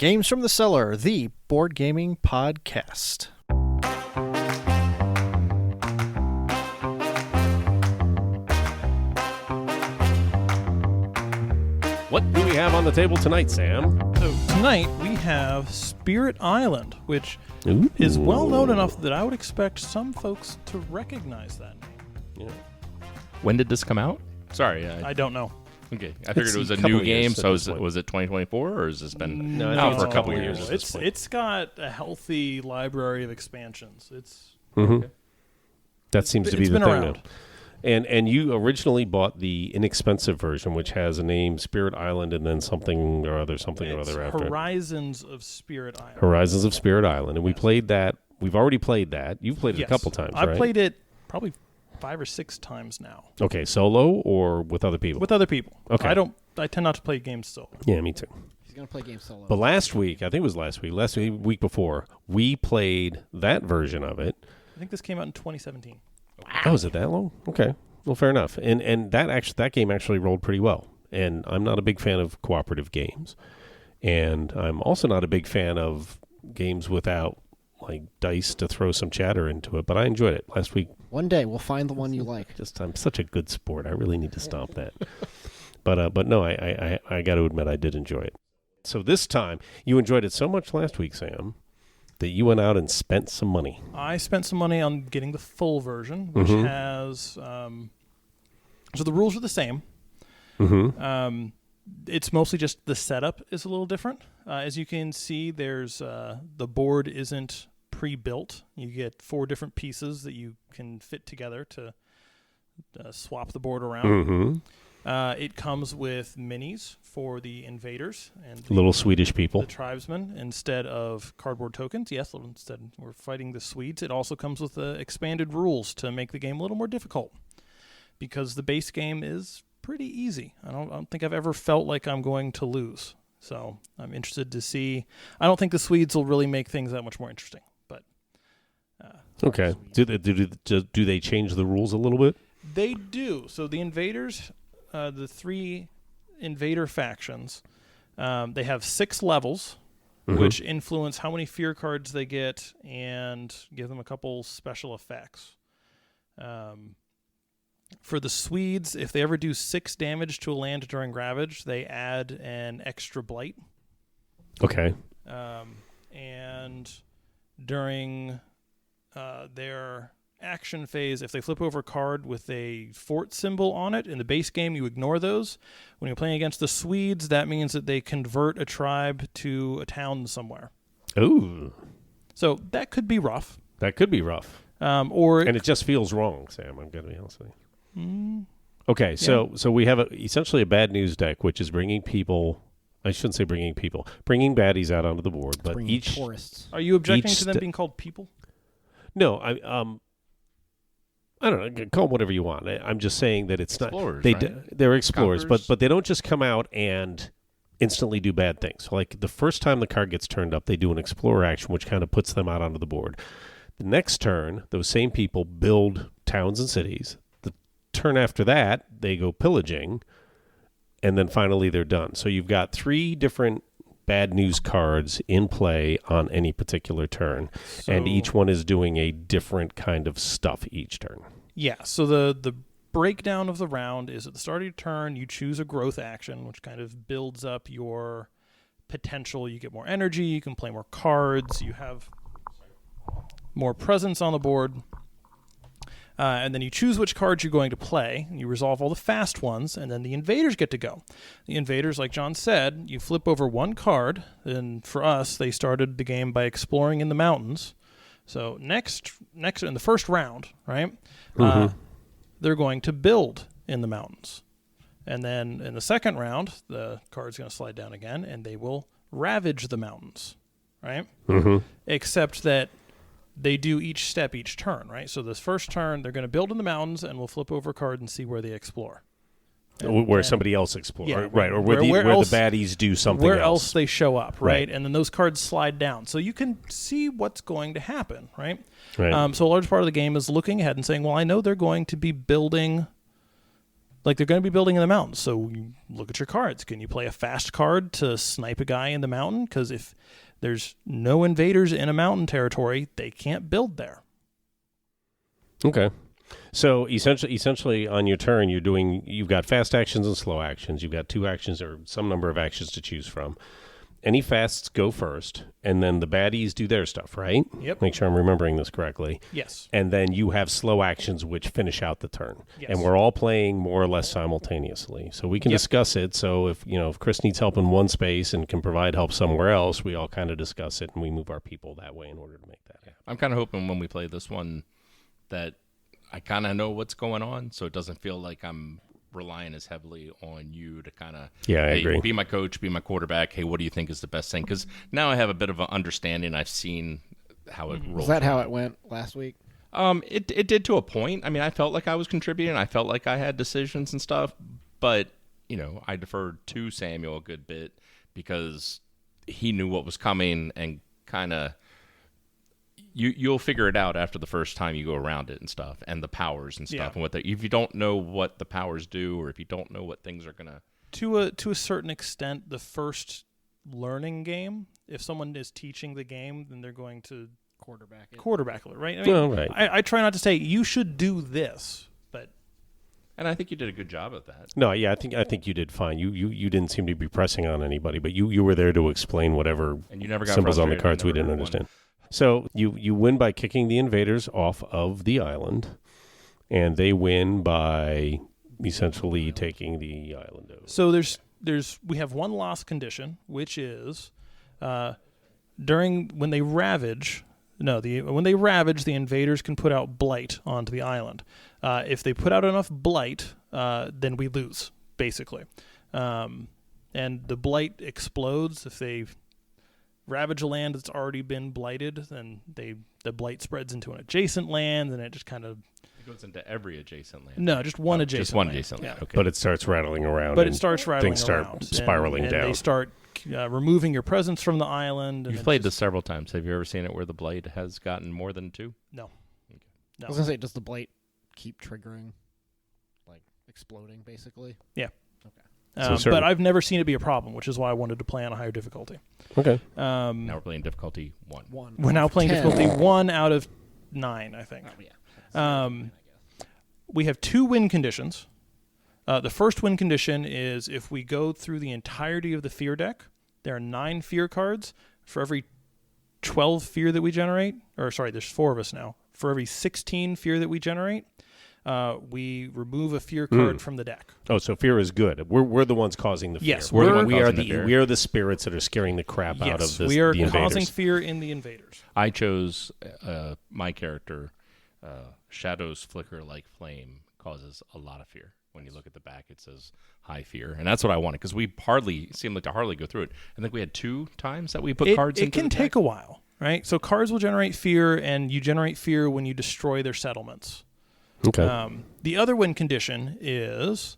Games from the Cellar, the board gaming podcast. What do we have on the table tonight, Sam? So tonight we have Spirit Island, which Ooh. is well known enough that I would expect some folks to recognize that name. Yeah. When did this come out? Sorry. I don't know. Okay. I figured It's it was a a couple new of years game, at so this point. was it 2024, or has this been No, I think out it's for a couple a years couple at this point? It's got a healthy library of expansions. Mm-hmm. That seems to be it's the been thing around. now. And you originally bought the inexpensive version, which has a name, Spirit Island, and then something or other after. Horizons of Spirit Island. Horizons of Spirit Island. And we played that. We've already played that. You've played it Yes. a couple times, I've right? played it probably 5 or 6 times now. Okay, solo or with other people? With other people. Okay. I tend not to play games solo. Yeah, me too. He's going to play games solo. But last week, I think it was last week before, we played that version of it. I think this came out in 2017. Oh, is it that long? Okay. Well, fair enough. And that game actually rolled pretty well. And I'm not a big fan of cooperative games. And I'm also not a big fan of games without like dice to throw some chatter into it, but I enjoyed it last week. One day we'll find the one you like. I'm such a good sport. I really need to stop that. But no, I got to admit I did enjoy it. So this time you enjoyed it so much last week, Sam, that you went out and spent some money. I spent some money on getting the full version, which has so the rules are the same. Mm-hmm. It's mostly just the setup is a little different. As you can see, there's the board isn't pre-built. You get 4 different pieces that you can fit together to swap the board around. Mm-hmm. It comes with minis for the invaders and Little Swedish people. the tribesmen instead of cardboard tokens. Yes, instead we're fighting the Swedes. It also comes with expanded rules to make the game a little more difficult because the base game is pretty easy. I don't think I've ever felt like I'm going to lose. So I'm interested to see. I don't think the Swedes will really make things that much more interesting. But Okay. Do they change the rules a little bit? they do. So the invaders, the 3 invader factions, they have 6 levels, which influence how many fear cards they get and give them a couple special effects. For the Swedes, if they ever do 6 damage to a land during Ravage, they add an extra blight. Okay. And during their action phase, if they flip over a card with a thwart symbol on it, in the base game you ignore those. When you're playing against the Swedes, that means that they convert a tribe to a town somewhere. Ooh. So that could be rough. That could be rough. Or And it just feels wrong, Sam. I'm going to be honest with you. Okay, so we have essentially a bad news deck, which is bringing people. I shouldn't say bringing people, bringing baddies out onto the board, but Bringing each. tourists. are you objecting each to them being called people? No, I don't know. Call them whatever you want. I'm just saying that it's Explorers, not. right? They're explorers, Conquerors. but they don't just come out and instantly do bad things. Like the first time the card gets turned up, they do an explorer action, which kind of puts them out onto the board. The next turn, those same people build towns and cities. The turn after that, they go pillaging, and then finally they're done. So you've got 3 different bad news cards in play on any particular turn, and each one is doing a different kind of stuff each turn. Yeah, so the breakdown of the round is at the start of your turn, you choose a growth action, which kind of builds up your potential. You get more energy, you can play more cards, you have more presence on the board. And then you choose which cards you're going to play, and you resolve all the fast ones, and then the invaders get to go. The invaders, like John said, you flip over 1 card, and for us, they started the game by exploring in the mountains. So next in the first round, right, they're going to build in the mountains. And then in the second round, the card's going to slide down again, and they will ravage the mountains, right? Except that they do each step each turn, right? So this first turn, they're going to build in the mountains, and we'll flip over a card and see where they explore. Where somebody else explores, Yeah, right? Or where else, the baddies do something where else. else they show up, right? Right. And then those cards slide down. So you can see what's going to happen, right? Right. So a large part of the game is looking ahead and saying, well, I know they're going to be building Like, they're going to be building in the mountains, so you look at your cards. Can you play a fast card to snipe a guy in the mountain? Because if there's no invaders in a mountain territory, they can't build there. Okay. So essentially on your turn, you've got fast actions and slow actions. You've got 2 actions or some number of actions to choose from. Any fasts go first, and then the baddies do their stuff, right? Yep. Make sure I'm remembering this correctly. Yes. And then you have slow actions which finish out the turn. Yes. And we're all playing more or less simultaneously. So we can discuss it. So if Chris needs help in one space and can provide help somewhere else, we all kind of discuss it and we move our people that way in order to make that happen. I'm kind of hoping when we play this one that I kind of know what's going on, so it doesn't feel like I'm relying as heavily on you to kind of I agree. Be my coach, be my quarterback. Hey, what do you think is the best thing? Because now I have a bit of an understanding. I've seen how it rolls. Was that how it went last week? It did to a point. I mean, I felt like I was contributing. I felt like I had decisions and stuff, but I deferred to Samuel a good bit because he knew what was coming and kind of. You'll figure it out after the first time you go around it and stuff, and the powers and stuff, and if you don't know what the powers do, or if you don't know what things are gonna. To a certain extent, the first learning game, if someone is teaching the game, then they're going to quarterback it, right? I mean, right. I try not to say you should do this, but. And I think you did a good job of that. No, I think you did fine. You didn't seem to be pressing on anybody, but you were there to explain whatever and you never got symbols on the frustrated. cards You we never didn't won. understand. So you win by kicking the invaders off of the island, and they win by essentially taking the island over. So we have one loss condition, which is when they ravage, the invaders can put out blight onto the island. If they put out enough blight, then we lose, basically. And the blight explodes if they ravage a land that's already been blighted, then the blight spreads into an adjacent land, and it just kind of. It goes into every adjacent land. No, just one adjacent. Just one land. adjacent land. Yeah. Okay. But it starts rattling around. But it and starts rattling things start around, spiraling and down. They start removing your presence from the island. And You've played this several times. Have you ever seen it where the blight has gotten more than 2? No. Okay. No. I was gonna say, does the blight keep triggering, like exploding, basically? Yeah. Okay. But I've never seen it be a problem, which is why I wanted to play on a higher difficulty. Okay. Now we're playing difficulty 1. We're now playing 10. difficulty 1 out of 9, I think. Oh, yeah. We have 2 win conditions. The first win condition is if we go through the entirety of the fear deck, there are 9 fear cards. For every 12 fear that we generate, there's 4 of us now. For every 16 fear that we generate, we remove a fear card from the deck. Oh, so fear is good. We're the ones causing the fear. Yes, we we're are causing the fear. we are the spirits that are scaring the crap out of we are the invaders. causing fear in the invaders. I chose my character. Shadows flicker like flame causes a lot of fear. When you look at the back, it says high fear, and that's what I wanted because we seemed like to hardly go through it. I think we had 2 times that we put cards into it can the take deck. a while, right? So cards will generate fear, and you generate fear when you destroy their settlements. Okay. The other win condition is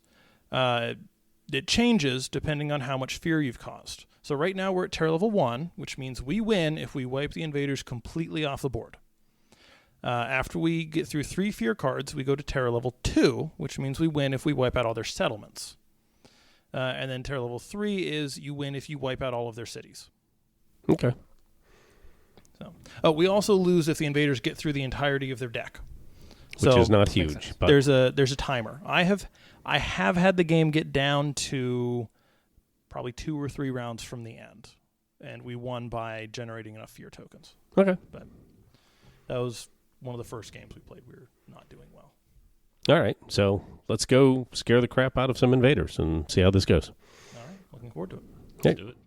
it changes depending on how much fear you've caused. So right now we're at terror level 1, which means we win if we wipe the invaders completely off the board. After we get through 3 fear cards, we go to terror level 2, which means we win if we wipe out all their settlements. And then terror level 3 is you win if you wipe out all of their cities. Okay. So, we also lose if the invaders get through the entirety of their deck. Which is not huge. But There's a timer. I have had the game get down to probably 2 or 3 rounds from the end, and we won by generating enough fear tokens. okay. But that was one of the first games we played. We were not doing well. All right. So let's go scare the crap out of some invaders and see how this goes. All right, looking forward to it. Hey. Let's do it.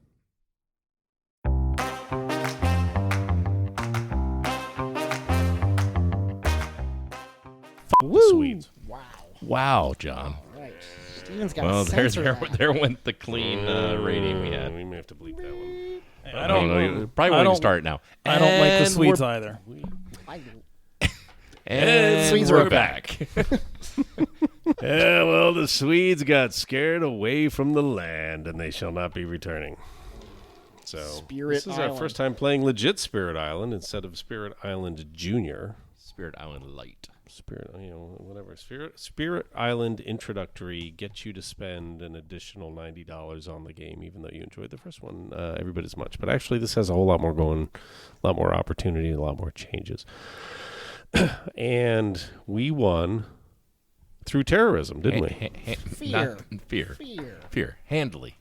The Swedes. Wow. Wow, John. All right. Steven's got Well, to censor that. there went the clean rating we had. We may have to bleep that one. Hey, I don't know. Probably I won't even don't- start now. I don't like the And Swedes we're- either. And Swedes we're are back. Yeah, well, the Swedes got scared away from the land, and they shall not be returning. So Spirit this is our Island. first time playing legit Spirit Island instead of Spirit Island Junior. Spirit Island Light. Spirit, whatever. Spirit Island Introductory gets you to spend an additional $90 on the game, even though you enjoyed the first one every bit as much. But actually, this has a whole lot more going, a lot more opportunity, a lot more changes. And we won through terrorism, didn't we? Fear. Fear. Handily.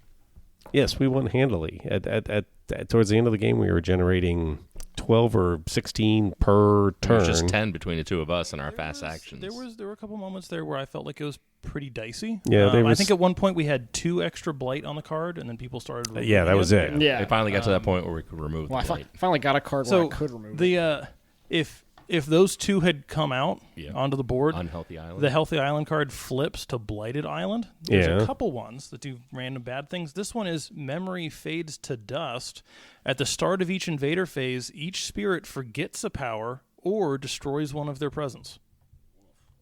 Yes, we won handily. At towards the end of the game, we were generating 12 or 16 per turn. It was just 10 between the two of us and our fast actions. There were a couple moments there where I felt like it was pretty dicey. Yeah, I think at one point we had 2 extra blight on the card, and then people started. Yeah, that was it. Yeah. They finally got to that point where we could remove the I blight. finally got a card where I could remove it. If those 2 had come out onto the board, Unhealthy Island. the Healthy Island card flips to Blighted Island. There's Yeah. a couple ones that do random bad things. This one is Memory Fades to Dust. At the start of each invader phase, each spirit forgets a power or destroys one of their presence.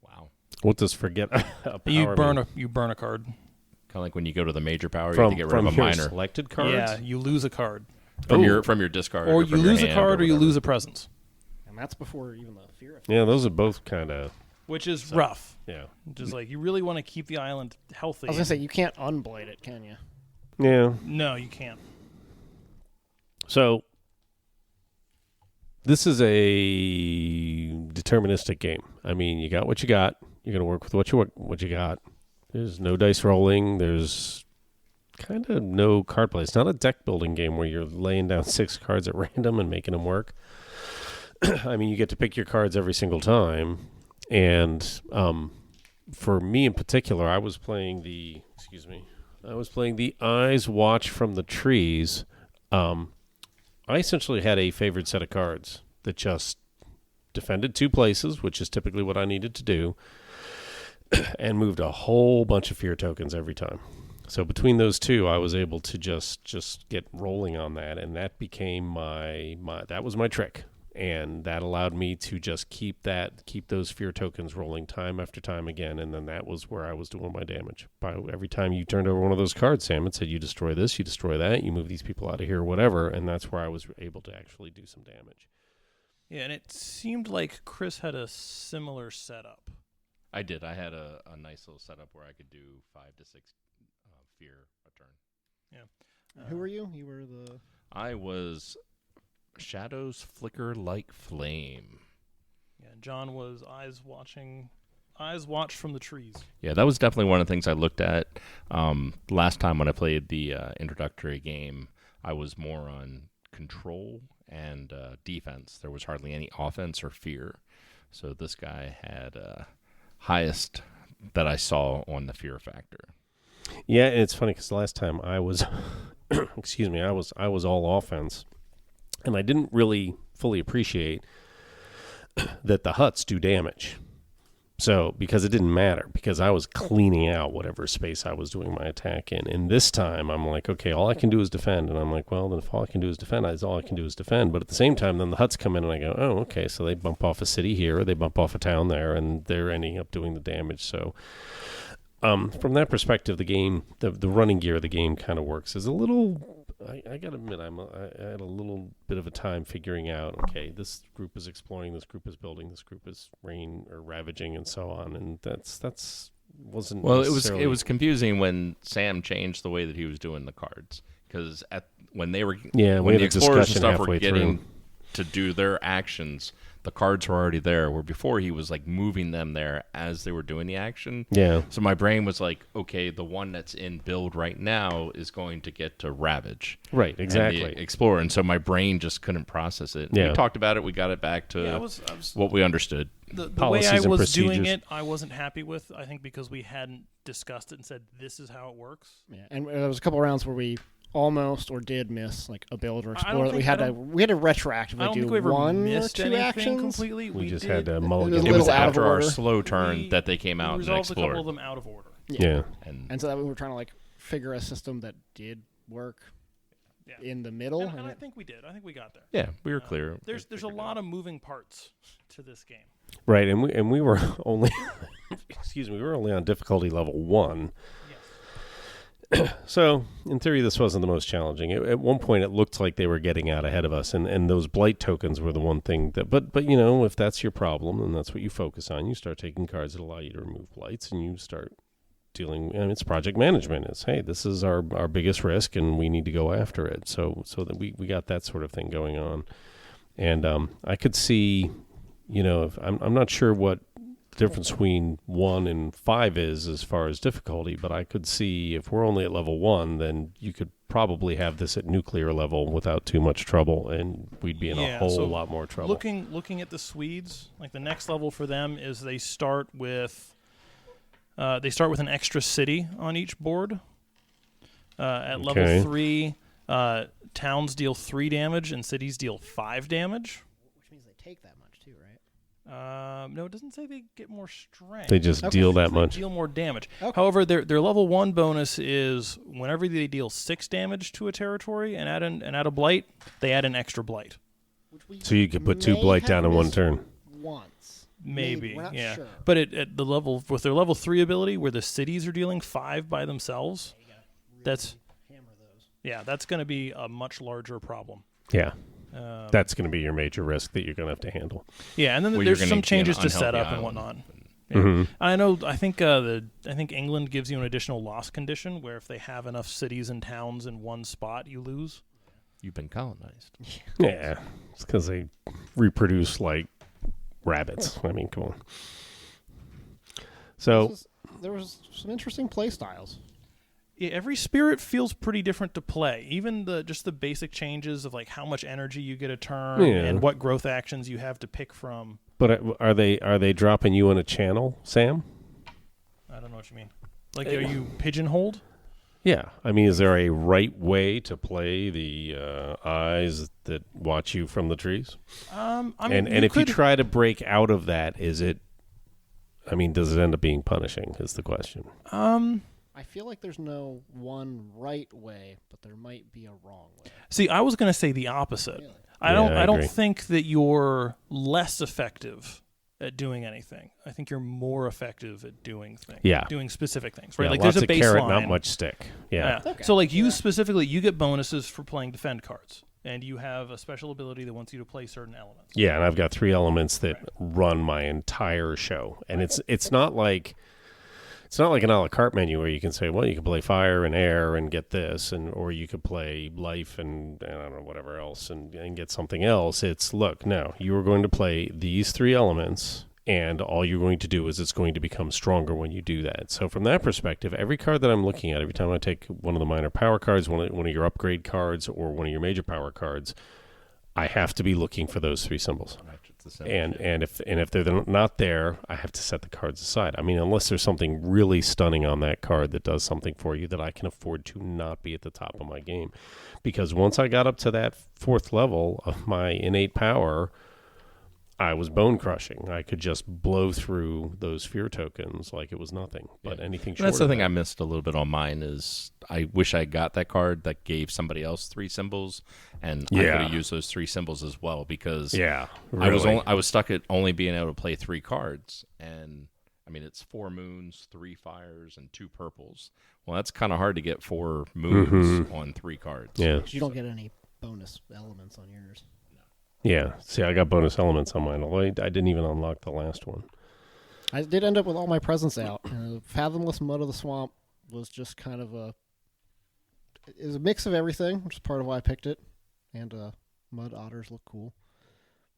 Wow. What does forget a power You burn mean? a card. Kind of like when you go to the major power, you from have to get rid from of a your minor. selected cards? Yeah, you lose a card. From Ooh. your discard. Or from you your lose a hand card or you whatever. lose a presence, And that's before even the fear effect. Yeah, those are both kind of, which is rough. yeah. Just like you really want to keep the island healthy. I was going to say, you can't unblight it, can you? Yeah. No, you can't. So this is a deterministic game. I mean, you got what you got. You're going to work with what you got. There's no dice rolling. There's kind of no card play. It's not a deck building game where you're laying down 6 cards at random and making them work. I mean, you get to pick your cards every single time. And for me in particular, I was playing the Eyes Watch from the Trees. I essentially had a favored set of cards that just defended 2 places, which is typically what I needed to do, and moved a whole bunch of fear tokens every time. So between those 2, I was able to just get rolling on that, and that became that was my trick. And that allowed me to just keep those fear tokens rolling time after time again, and then that was where I was doing my damage. By every time you turned over one of those cards, Sam, it said you destroy this, you destroy that, you move these people out of here, whatever, and that's where I was able to actually do some damage. Yeah, and it seemed like Chris had a similar setup. I did. I had a nice little setup where I could do 5 to 6 fear a turn. Yeah. Who were you? You were the... I was Shadows Flicker Like Flame. Yeah, John was Eyes Watch from the Trees. Yeah, that was definitely one of the things I looked at. Last time when I played the introductory game, I was more on control and defense. There was hardly any offense or fear. So this guy had highest that I saw on the fear factor. Yeah, and it's funny because last time I was, I was all offense, and I didn't really fully appreciate that the huts do damage. So, because it didn't matter, because I was cleaning out whatever space I was doing my attack in. And this time, I'm like, okay, all I can do is defend. And I'm like, well, then if all I can do is defend, all I can do is defend. But at the same time, then the huts come in, and I go, oh, okay, so they bump off a city here, or they bump off a town there, and they're ending up doing the damage. So, from that perspective, the game, the running gear of the game kind of works. Is a little... I got to admit, I had a little bit of a time figuring out, okay, this group is exploring, this group is building, this group is ravaging, and so on. And that's wasn't well. necessarily... It was confusing when Sam changed the way that he was doing the cards, because when they were when the explorers and stuff were getting to do their actions, the cards were already there. Where before he was like moving them there as they were doing the action. Yeah. So my brain was like, okay, the one that's in build right now is going to get to ravage. Right. Exactly. And the explorer, and so my brain just couldn't process it. Yeah. We talked about it. We got it back to what we understood. The way I Policies and was doing procedures. it, I wasn't happy with. I think because we hadn't discussed it and said this is how it works. Yeah, and there was a couple rounds where we almost or did miss like a build or I don't explore. think- we had to retroactively I don't do think we ever one or missed 2 anything actions. completely. We just did, had to It mulligan. was It was little out of after our order. slow turn We- that they came out and resolved a couple explored. of them out of order. Yeah. And so that we were trying to like figure a system that did work Yeah. in the middle. And and I it- think we did. I think we got there. Yeah, we were clear. There's a lot of moving parts to this game. Right. And we were only, we were only on difficulty level 1. Yes. So, in theory, this wasn't the most challenging. At one point, it looked like they were getting out ahead of us, and those blight tokens were the one thing that. But if that's your problem, and that's what you focus on, you start taking cards that allow you to remove blights, and you start dealing. And it's project management. It's hey, this is our biggest risk, and we need to go after it. So that we got that sort of thing going on, and I could see, if I'm not sure what the difference between 1 and 5 is as far as difficulty, but I could see if we're only at level 1, then you could probably have this at nuclear level without too much trouble, and we'd be in a whole lot more trouble. Looking at the Swedes, like the next level for them is they start with an extra city on each board. At level 3, towns deal 3 damage and cities deal 5 damage. Which means they take that much too, right? No, it doesn't say they get more strength. They just deal that much. They deal more damage. Okay. However, their level 1 bonus is whenever they deal 6 damage to a territory and add a blight, they add an extra blight. So you could put 2 blight down in one turn. Once. Maybe, We're not yeah. sure. But at the level with their level 3 ability, where the cities are dealing 5 by themselves, that's Hammer those. that's going to be a much larger problem. Yeah. That's going to be your major risk that you're going to have to handle. Yeah, and then Well, there's you're some gonna be an changes to unhealthy setup and island. whatnot. Yeah. Mm-hmm. I think England gives you an additional loss condition where if they have enough cities and towns in one spot, you lose. You've been colonized. Yeah. It's because they reproduce like rabbits. I mean, come on. So There was some interesting play styles. Yeah, every spirit feels pretty different to play. Even just the basic changes of like how much energy you get a turn and what growth actions you have to pick from. But are they dropping you in a channel, Sam? I don't know what you mean. Like, are you pigeonholed? Yeah. I mean, is there a right way to play the eyes that watch you from the trees? I mean, and if you try to break out of that, does it end up being punishing is the question. I feel like there's no one right way, but there might be a wrong way. See, I was going to say the opposite. Really? I agree. don't think that you're less effective at doing anything. I think you're more effective at doing things. Yeah. Doing specific things, right? Yeah, like lots there's a of carrot, baseline. not much stick. Yeah. Okay. So like you specifically, you get bonuses for playing defend cards, and you have a special ability that wants you to play certain elements. Yeah, and I've got 3 elements that run my entire show, and it's not like an a la carte menu where you can say, well, you can play fire and air and get this, or you could play life and I don't know whatever else and get something else. It's look, no, you are going to play these 3 elements, and all you're going to do is it's going to become stronger when you do that. So from that perspective, every card that I'm looking at, every time I take one of the minor power cards, one of your upgrade cards, or one of your major power cards, I have to be looking for those 3 symbols. And if they're not there, I have to set the cards aside. I mean, unless there's something really stunning on that card that does something for you that I can afford to not be at the top of my game. Because once I got up to that 4th level of my innate power, I was bone crushing. I could just blow through those fear tokens like it was nothing. But anything short That's the of thing that, I missed a little bit on mine is I wish I got that card that gave somebody else 3 symbols, and I could have used those 3 symbols as well because really. I was stuck at only being able to play 3 cards, and I mean it's 4 moons, 3 fires, and 2 purples. Well, that's kind of hard to get 4 moons on 3 cards. Yeah. You don't get any bonus elements on yours. Yeah. See, I got bonus elements on mine, although I didn't even unlock the last one. I did end up with all my presents out. Fathomless Mud of the Swamp was just kind of it was a mix of everything, which is part of why I picked it. And mud otters look cool.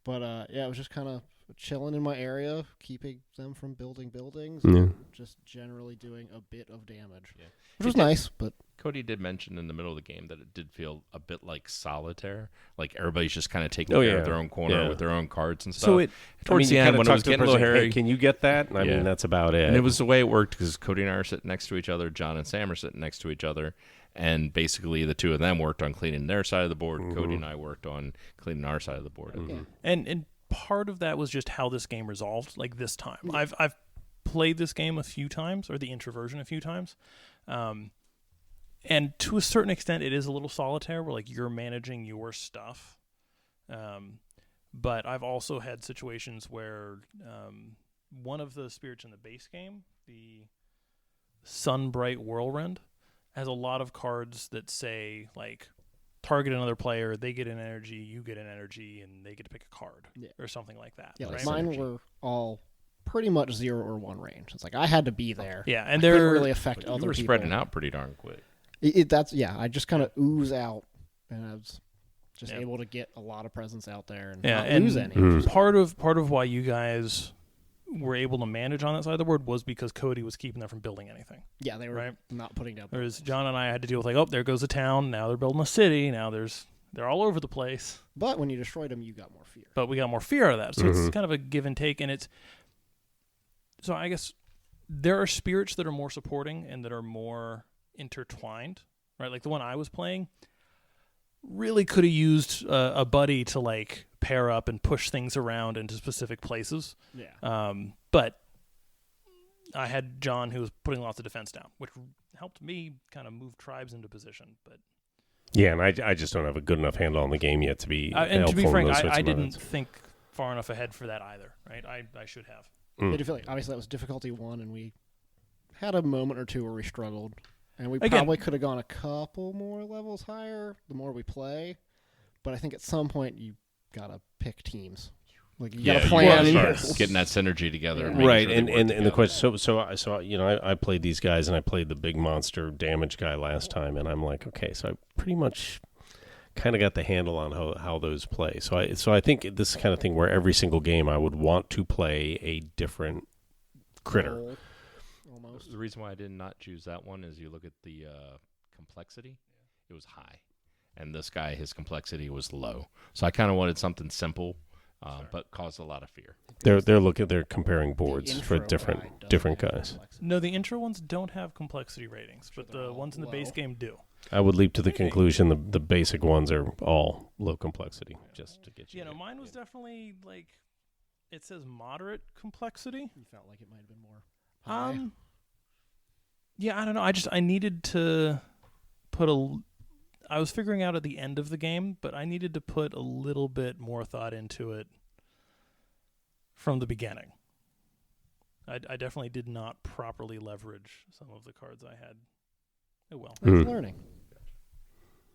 But it was just kind of chilling in my area, keeping them from building buildings, and just generally doing a bit of damage. Yeah. Which was nice, but Cody did mention in the middle of the game that it did feel a bit like solitaire. Like everybody's just kind of taking care of their own corner with their own cards and stuff. So towards the end when it was getting a little hairy, hey, can you get that? And I mean, that's about it. And it was the way it worked because Cody and I are sitting next to each other, John and Sam are sitting next to each other, and basically the 2 of them worked on cleaning their side of the board. Cody and I worked on cleaning our side of the board. And part of that was just how this game resolved. Like this time, I've played this game a few times, or the introversion a few times. And to a certain extent, it is a little solitaire where like you're managing your stuff. But I've also had situations where one of the spirits in the base game, the Sunbright Whirlwind, has a lot of cards that say like target another player, they get an energy, you get an energy, and they get to pick a card or something like that. Yeah, right? like mine were all pretty much 0 or 1 range. It's like I had to be there. Yeah, and I couldn't they're really affect You other were people. spreading out pretty darn quick. I just kind of ooze out, and I was just Yeah. able to get a lot of presence out there and Yeah, not and lose any. part of why you guys were able to manage on that side of the board was because Cody was keeping them from building anything. Yeah, they were Right. not putting down. Whereas John and I had to deal with like, oh, there goes a town. Now they're building a city. Now they're all over the place. But when you destroyed them, you got more fear. But we got more fear out of that. So it's kind of a give and take. And so I guess there are spirits that are more supporting and that are more intertwined, right? Like the one I was playing really could have used a buddy to like pair up and push things around into specific places. Yeah. But I had John who was putting lots of defense down, which helped me kind of move tribes into position. But Yeah, and I just don't have a good enough handle on the game yet to be and to helpful be in frank, those sorts I of didn't moments. think far enough ahead for that either, right? I should have. I do feel like obviously that was difficulty 1, and we had a moment or two where we struggled, and we Again- probably could have gone a couple more levels higher the more we play. But I think at some point you gotta pick teams. Like you gotta you plan. gotta start getting that synergy together. and making Right, sure they and work and the together. question. So you know, I played these guys, and I played the big monster damage guy last time, and I'm like, okay, so I pretty much kind of got the handle on how those play. So I think this is the kind of thing where every single game I would want to play a different critter. Roll, almost. The reason why I did not choose that one is you look at the complexity; it was high, and this guy, his complexity was low. So I kind of wanted something simple, but caused a lot of fear. They're comparing boards The for intro different guide doesn't different have guys. complexity. No, the intro ones don't have complexity ratings, but they're the all ones in the base low. game do. I would leap to the conclusion the basic ones are all low complexity, just to get you. Yeah, no, mine was definitely like it says moderate complexity. You felt like it might have been more high. Yeah, I don't know. I needed to put I was figuring out at the end of the game, but I needed to put a little bit more thought into it from the beginning. I definitely did not properly leverage some of the cards I had. Oh well. Mm. Learning.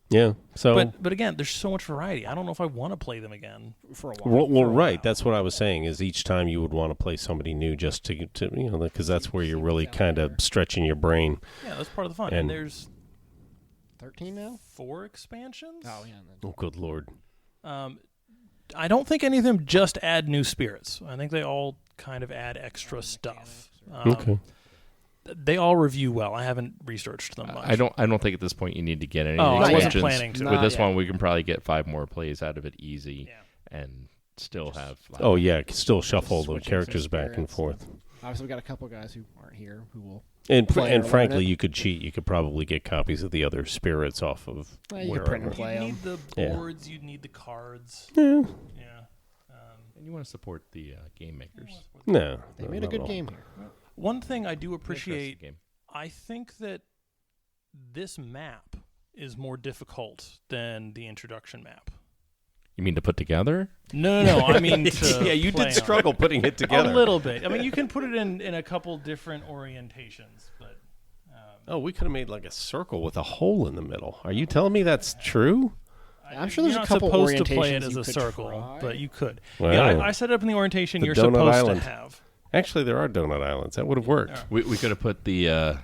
Yeah. So But again, there's so much variety. I don't know if I want to play them again. For a while. well, right. That's what I was saying. Is each time you would want to play somebody new, just to you know, because that's where you're really kind of stretching your brain. Yeah, that's part of the fun. And- And there's 13 now? 4 expansions. Oh, yeah. and then- Oh, good lord! I don't think any of them just add new spirits. I think they all kind of add extra stuff. Okay. They all review well. I haven't researched them much. I don't think at this point you need to get any Oh, of the I wasn't expansions. planning to. With Not this yet. one, we can probably get 5 more plays out of it easy, Yeah. and still have. Like, Oh yeah, still shuffle the Switching characters some back and spirits. forth. Obviously, we've got a couple guys who aren't here who will. And Play and or frankly, learn it. you could cheat. You could probably get copies of the other spirits off of You could print wherever. and play You'd 'em. need the Yeah. boards. You'd need the cards. Yeah. Yeah. and you want to support the game makers. No, They no, made a not good at all. game here. One thing I do Interesting appreciate, game. I think that this map is more difficult than the introduction map. You mean to put together? No. I mean, to Yeah, you play did on. struggle putting it A together. little bit. I mean, you can put it in a couple different orientations, but Oh, we could have made like a circle with a hole in the middle. Are you telling me that's true? I'm sure there's you're a not couple supposed to play it orientations as you a could circle, try. but you could. Wow. Yeah, I set it up in the orientation The you're Donut supposed Island. to have. Actually, there are donut islands. That would have worked. Yeah. We could have put the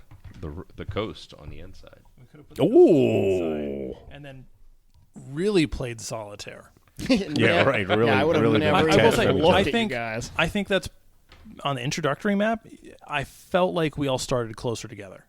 coast on the inside. We could have put the coast on the Oh, inside and then really played solitaire. yeah, right. Really, I would have really never I will say, even I looked at you think- guys. I think that's on the introductory map. I felt like we all started closer together.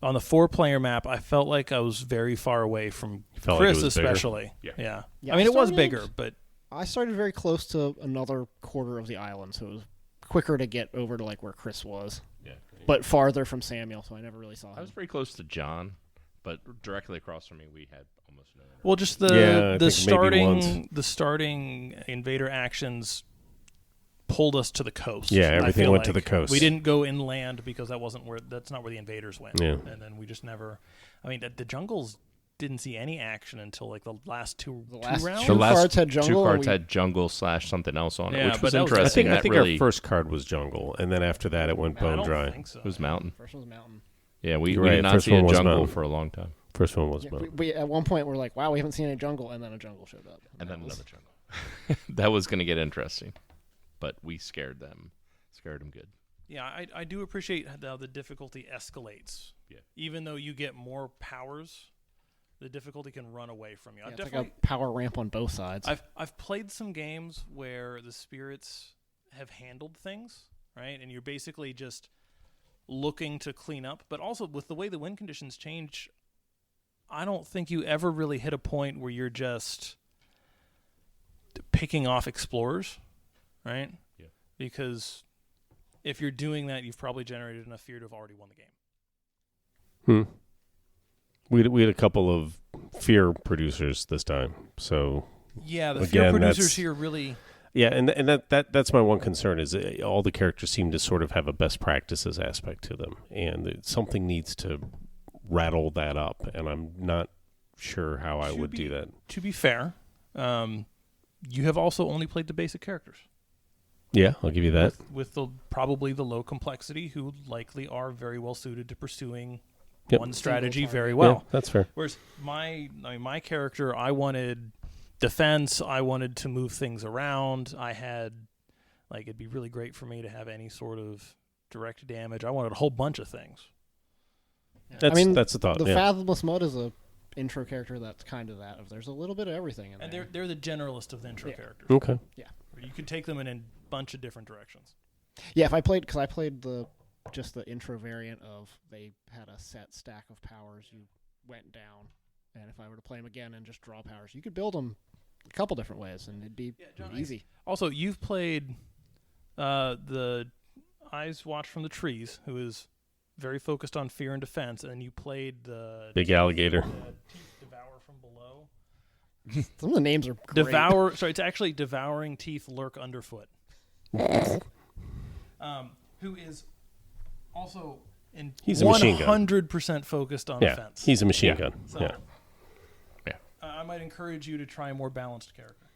On the 4-player map, I felt like I was very far away from felt like it Chris, was bigger? especially. Yeah. Yeah, I mean, I it was started- bigger, but I started very close to another quarter of the island, so it was quicker to get over to like where Chris was, Yeah. but farther from Samuel, so I never really saw him. I was pretty close to John, but directly across from me, we had almost no. well, just Yeah, I the think maybe once. starting invader actions pulled us to the coast. Yeah, I everything feel went to like. the coast. We didn't go inland because that's not where the invaders went. Yeah. And then we just never. I mean, the jungles didn't see any action until like the last two rounds. The Two last cards had jungle. Two and cards we- had jungle / something else on it, Yeah, which but was that was- interesting. I think that really our first card was jungle, and then after that it went I bone don't dry. think so. it was mountain. First one was mountain. Yeah, we You're did right, not first see a one was jungle mountain. for a long time. First one was Yeah, mountain. we at one point we're like, wow, we haven't seen any jungle, and then a jungle showed up. And then that was- another jungle. That was going to get interesting. But we scared them. Scared them good. Yeah, I do appreciate how the difficulty escalates. Yeah. Even though you get more powers, the difficulty can run away from you. Yeah, I've it's like definitely a power ramp on both sides. I've played some games where the spirits have handled things, right? And you're basically just looking to clean up. But also with the way the wind conditions change, I don't think you ever really hit a point where you're just picking off explorers, right? Yeah. Because if you're doing that, you've probably generated enough fear to have already won the game. We had a couple of fear producers this time, so Yeah, the Again, fear producers that's- here really... yeah, and that's my one concern is all the characters seem to sort of have a best practices aspect to them, and something needs to rattle that up, and I'm not sure how I would do that. To be fair, you have also only played the basic characters. Yeah, I'll give you that. With the probably the low complexity, who likely are very well suited to pursuing Yep. one strategy Single very target. well. Yeah, that's fair. Whereas my character, I wanted defense. I wanted to move things around. I had it'd be really great for me to have any sort of direct damage. I wanted a whole bunch of things. That's a thought. The Yeah. Fathomless Mud is a intro character that's kind of that. There's a little bit of everything in And there. they're the generalist of the intro Yeah. characters. Okay. You could take them in a bunch of different directions. Yeah, I played just the intro variant of they had a set stack of powers you went down, and if I were to play them again and just draw powers, you could build them a couple different ways, and it'd be John, easy. Also, you've played the Eyes Watch from the Trees, who is very focused on fear and defense, and you played the Big alligator. Teeth Devour from Below. Some of the names are great. It's actually Devouring Teeth Lurk Underfoot. Who is also He's a machine gun. 100% focused on Yeah, offense. he's a machine Yeah. gun. So, Yeah. I might encourage you to try a more balanced character.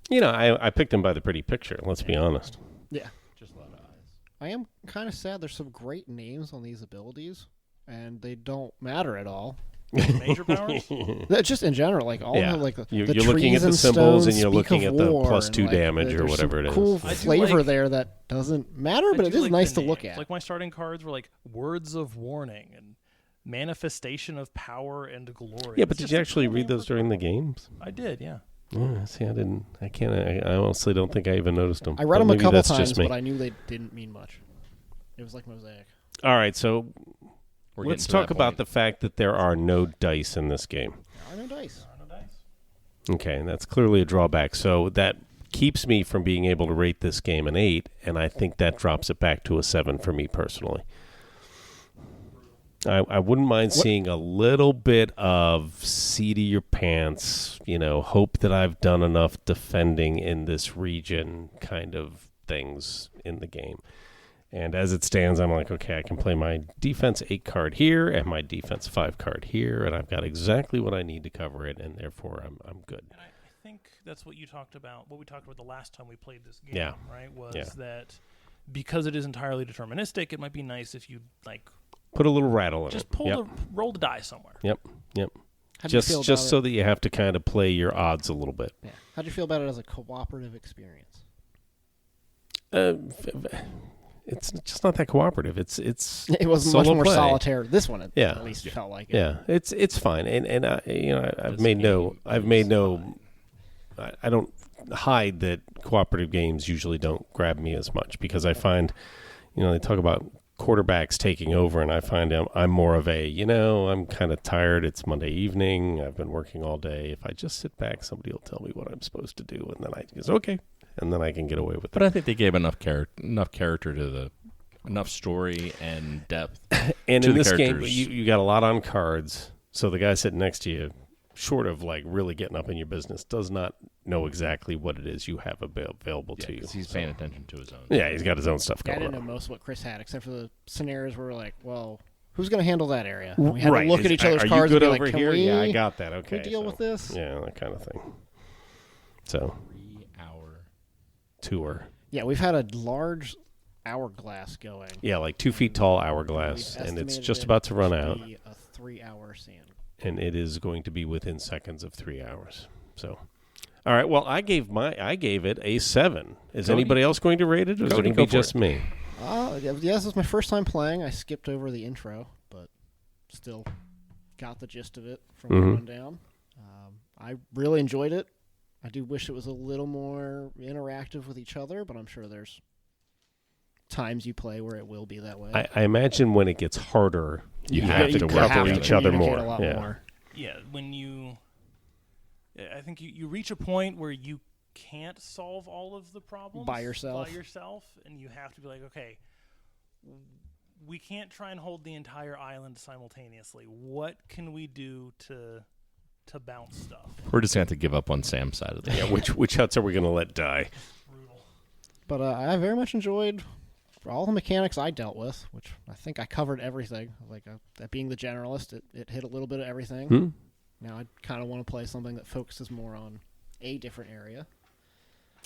You know, I picked him by the pretty picture. Let's be honest. Yeah, Just a lot of eyes. I am kind of sad. There's some great names on these abilities, and they don't matter at all. Major powers? Just in general, like all Yeah. the like the You're trees looking at the and symbols stones and you're speak looking of at the war, +2 and, damage or there's whatever some it is. Cool I do flavor like- there that doesn't matter, but I it do is like nice the to look names. at. Like my starting cards were like words of warning and manifestation of power and glory. Yeah, but It's did just you a actually cool read name those for during the cards. games? I did, yeah. Yeah, see, I didn't. I can't. I honestly don't think I even noticed them. I read But them a maybe couple that's times, just me. but I knew they didn't mean much. It was like Mosaic. All right, so We're let's getting to talk that about point. the fact that there are no dice in this game. There are no dice. Okay, and that's clearly a drawback. So that keeps me from being able to rate this game an 8, and I think that drops it back to a 7 for me personally. I wouldn't mind seeing a little bit of seat of your pants, hope that I've done enough defending in this region kind of things in the game. And as it stands, I'm like, okay, I can play my defense 8 card here and my defense 5 card here, and I've got exactly what I need to cover it, and therefore I'm good. And I think that's what you talked about, what we talked about the last time we played this game, Yeah. right? Was Yeah. that because it is entirely deterministic, it might be nice if you Put a little rattle in just it. roll the die somewhere. Yep. How'd you feel Just about so it? that you have to kind of play your odds a little bit. Yeah. How'd you feel about it as a cooperative experience? It's just not that cooperative. It's It was much solo more play. solitaire. This one, at least, Yeah. felt like it. Yeah, it's fine, and I've This made no game I've made is no fine. I don't hide that cooperative games usually don't grab me as much because I find they talk about quarterbacks taking over, and I find I'm more of a I'm kind of tired. It's Monday evening. I've been working all day. If I just sit back, somebody will tell me what I'm supposed to do, and then I just okay, and then I can get away with But it. I think they gave enough character to enough story and depth. And to in the this game, characters. you got a lot on cards, so the guy sitting next to you, short of really getting up in your business, does not know exactly what it is you have available to you. 'Cause he's So- paying attention to his own. Yeah, he's got his own stuff Yeah, I going didn't know on. most of what Chris had, except for the scenarios where we're like, well, who's going to handle that area? And we had Right. to look at each other's Are cards you and good be over like, can here? we, Yeah, I got that. can Okay. we deal so- with this? Yeah, that kind of thing. So 3-hour. tour. Yeah, we've had a large hourglass going. Yeah, like 2 feet tall hourglass, We've and it's estimated just it about to run to out, be a 3-hour stand. and it is going to be within seconds of 3 hours. So, all right. Well, I gave it a 7. Is Cody? anybody else going to rate it, or is it Cody, going to go be for just it. me? Yeah, this is my first time playing. I skipped over the intro, but still got the gist of it from the rundown. I really enjoyed it. I do wish it was a little more interactive with each other, but I'm sure there's times you play where it will be that way. I imagine when it gets harder, you have to cover each other communicate more. a lot more. Yeah, I think you reach a point where you can't solve all of the problems By yourself, and you have to be like, okay, we can't try and hold the entire island simultaneously. What can we do to bounce stuff? We're just going to have to give up on Sam's side of the game. Yeah, which huts are we going to let die? Brutal. But I very much enjoyed all the mechanics I dealt with, which I think I covered everything. Like being the generalist, it hit a little bit of everything. Now I kind of want to play something that focuses more on a different area.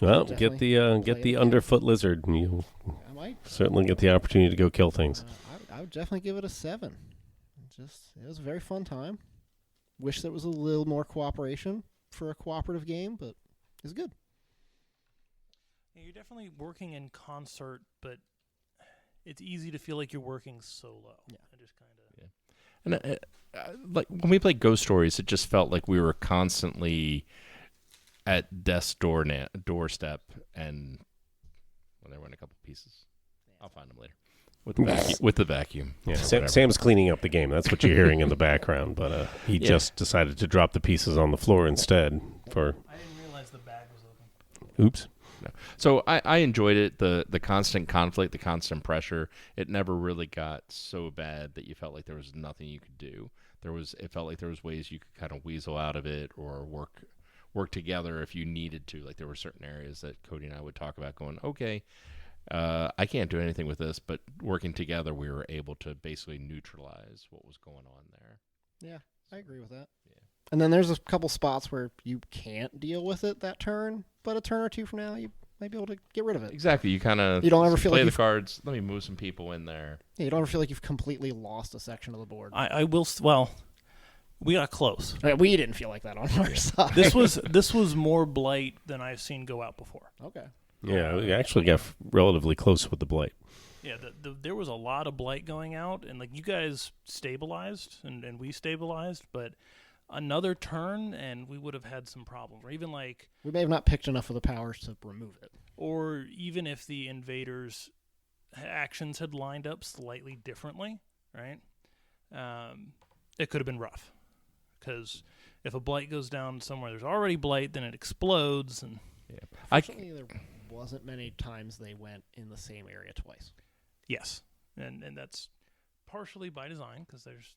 Well, Definitely get the play it underfoot lizard, and you I might. certainly get the opportunity to go kill things. I would definitely give it a 7. It was a very fun time. Wish there was a little more cooperation for a cooperative game, but it's good. Yeah, you're definitely working in concert, but it's easy to feel like you're working solo. Yeah. I just kind of. And like when we played Ghost Stories, it just felt like we were constantly at death's doorstep, and there went a couple pieces. I'll find them later with the vacuum. Yeah, Whatever. Sam's cleaning up the game. That's what you're hearing in the background. But he just decided to drop the pieces on the floor instead. For I didn't realize the bag was open. oops. No. So I enjoyed it. The constant conflict, the constant pressure. It never really got so bad that you felt like there was nothing you could do. It felt like there was ways you could kind of weasel out of it or work together if you needed to. Like there were certain areas that Cody and I would talk about going, okay, I can't do anything with this, but working together, we were able to basically neutralize what was going on there. Yeah, I agree with that. Yeah. And then there's a couple spots where you can't deal with it that turn, but a turn or two from now, you might be able to get rid of it. Exactly. You kind of You don't ever feel play like the cards. Let me move some people in there. Yeah, you don't ever feel like you've completely lost a section of the board. I will. Well, we got close. We didn't feel like that on our side. This was more blight than I've seen go out before. Okay. Yeah, we actually got relatively close with the blight. Yeah, there was a lot of blight going out, and like you guys stabilized, and we stabilized, but another turn, and we would have had some problems. Or even like We may have not picked enough of the powers to remove it. or even if the invaders' actions had lined up slightly differently, right? It could have been rough. Because if a blight goes down somewhere there's already blight, then it explodes. And Fortunately, there wasn't many times they went in the same area twice. yes, and that's partially by design because there's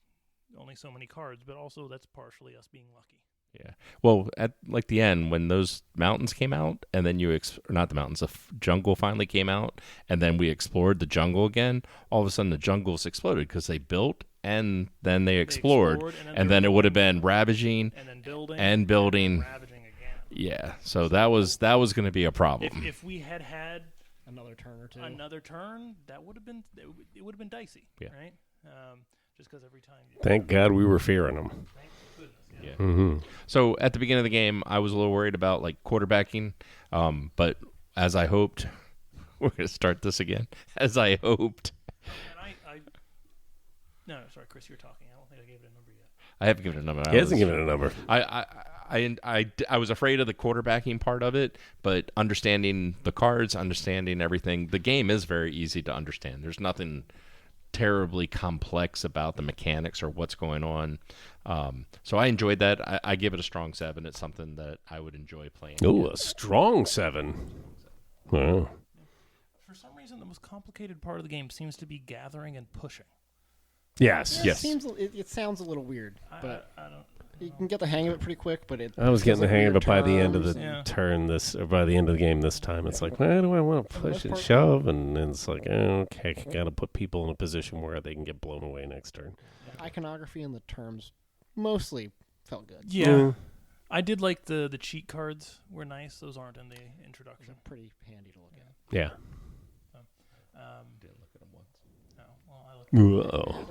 only so many cards, but also that's partially us being lucky. Yeah. Well, at like the end when those mountains came out, and then or not the mountains, the jungle finally came out, and then we explored the jungle again. All of a sudden, the jungles exploded because they built and then they explored, and then it would have been ravaging and then building and building. and ravaging again. Yeah. So that was going to be a problem. If we had Another turn or two. another turn, that would have been it would have been dicey, Yeah. right? Just because every time. Thank God we were fearing them. Thank goodness. Yeah. Mm-hmm. So at the beginning of the game, I was a little worried about like quarterbacking, but as I hoped, we're going to start this again. As I hoped, And no, sorry, Chris, you're talking. I don't think I gave it a number yet. I haven't given it a number. He hasn't given it a number. I was afraid of the quarterbacking part of it, but understanding the cards, understanding everything, the game is very easy to understand. There's nothing terribly complex about the mechanics or what's going on. So I enjoyed that. I give it a strong 7. It's something that I would enjoy playing. Oh, a strong 7. Wow. For some reason, the most complicated part of the game seems to be gathering and pushing. Yes. Yeah, it sounds a little weird, but I don't. you can get the hang of it pretty quick. But I was getting the hang of it by the end of the Yeah. turn or by the end of the game this time. It's like, why do I want to push and shove? And then it's like, okay, got to put people in a position where they can get blown away next turn. Iconography and the terms mostly felt good. Yeah. Mm. I did like the cheat cards were nice. Those aren't in the introduction. Pretty handy to look at. Yeah. Didn't look at them once. No, well, I looked Whoa.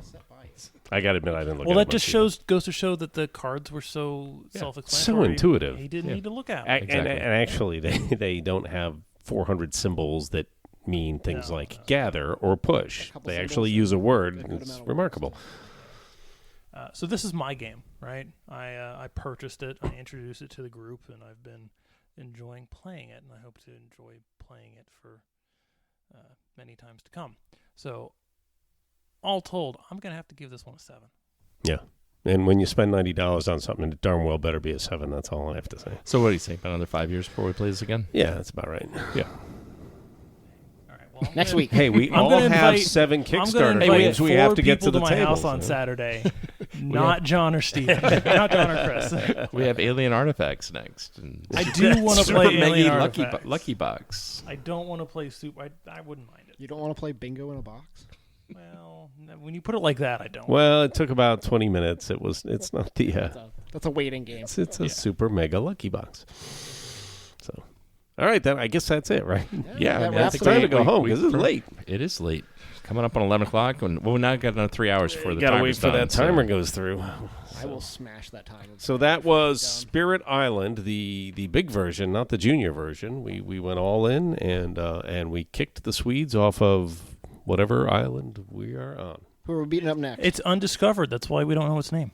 I got to admit, I didn't look at well, it that just much goes to show that the cards were so Yeah, self-explanatory. so intuitive. He didn't Yeah. need to look at either. them. And actually, they don't have 400 symbols that mean things No, like no. gather or push. A couple They symbols actually and use a a word. good It's amount of remarkable. words. So this is my game, right? I purchased it. I introduced it to the group, and I've been enjoying playing it, and I hope to enjoy playing it for many times to come. So, all told, I'm going to have to give this one a 7. Yeah. And when you spend $90 on something, it darn well better be a 7. That's all I have to say. So what do you think? About another 5 years before we play this again? Yeah, that's about right. Yeah. All right. Well, Next week. Hey, we I'm all gonna have invite- 7 I'm going to Kickstarter invite games. 4 We have to get to people the my table. house on Saturday. Not John or Steven. Not John or Chris. We have Alien Artifacts next. And I do want to Super play Meggy Alien Lucky, Artifacts. Lucky Box. I don't want to play Super. I wouldn't mind it. You don't want to play bingo in a box? Well, when you put it like that, I don't. Well, it took about 20 minutes. It's not the That's a waiting game. it's a super mega lucky box. So, all right, then I guess that's it, right? Yeah, that I mean, wraps It's it time up. to go home because it's late. It is late. Coming up on 11 o'clock. And we now got another 3 hours before the Gotta timer's wait for done, that so- timer goes through. I will smash that time. So that was Spirit Island, the big version, not the junior version. We went all in and we kicked the Swedes off of whatever island we are on. Who are we beating up next? It's undiscovered. That's why we don't know its name.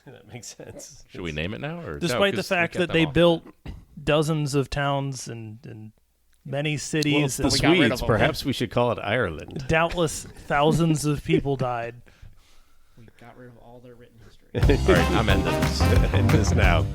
That makes sense. Should we name it now? Or Despite no, the 'cause we fact got that them they off. built dozens of towns and many cities, Well, it's the and we got rid of Swedes. them. Perhaps we should call it Ireland. doubtless thousands of people died. We got rid of all their written history. All right, I'm ending this. End this now.